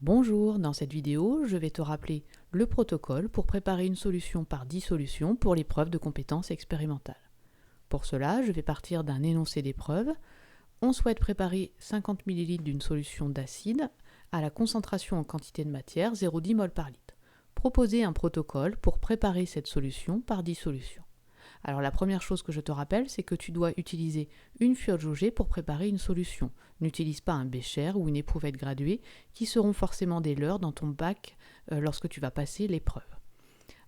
Bonjour, dans cette vidéo, je vais te rappeler le protocole pour préparer une solution par 10 solutions pour l'épreuve de compétences expérimentales. Pour cela, je vais partir d'un énoncé d'épreuve. On souhaite préparer 50 ml d'une solution d'acide à la concentration en quantité de matière 0,10 mol par litre. Proposer un protocole pour préparer cette solution par 10 solutions. Alors la première chose que je te rappelle, c'est que tu dois utiliser une fiole jaugée pour préparer une solution. N'utilise pas un bécher ou une éprouvette graduée qui seront forcément des leurres dans ton bac lorsque tu vas passer l'épreuve.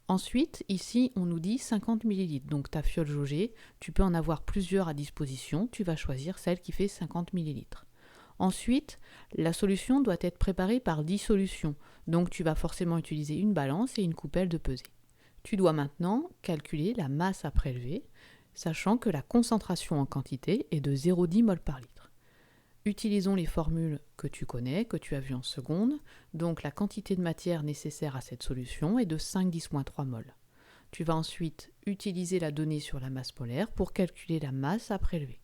Ensuite, ici, on nous dit 50 ml. Donc ta fiole jaugée, tu peux en avoir plusieurs à disposition. Tu vas choisir celle qui fait 50 ml. Ensuite, la solution doit être préparée par 10 solutions. Donc tu vas forcément utiliser une balance et une coupelle de pesée. Tu dois maintenant calculer la masse à prélever, sachant que la concentration en quantité est de 0,10 mol par litre. Utilisons les formules que tu connais, que tu as vues en seconde. Donc la quantité de matière nécessaire à cette solution est de 5,10-3 mol. Tu vas ensuite utiliser la donnée sur la masse molaire pour calculer la masse à prélever.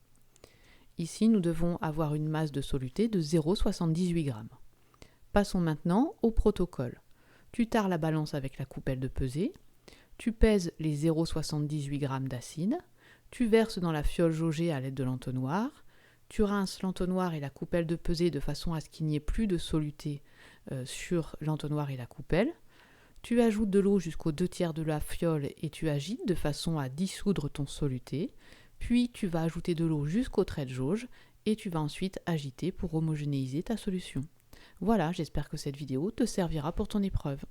Ici, nous devons avoir une masse de soluté de 0,78 g. Passons maintenant au protocole. Tu tares la balance avec la coupelle de pesée. Tu pèses les 0,78 g d'acide, tu verses dans la fiole jaugée à l'aide de l'entonnoir, tu rinces l'entonnoir et la coupelle de pesée de façon à ce qu'il n'y ait plus de soluté sur l'entonnoir et la coupelle. Tu ajoutes de l'eau jusqu'aux 2/3 de la fiole et tu agites de façon à dissoudre ton soluté. Puis tu vas ajouter de l'eau jusqu'au trait de jauge et tu vas ensuite agiter pour homogénéiser ta solution. Voilà, j'espère que cette vidéo te servira pour ton épreuve.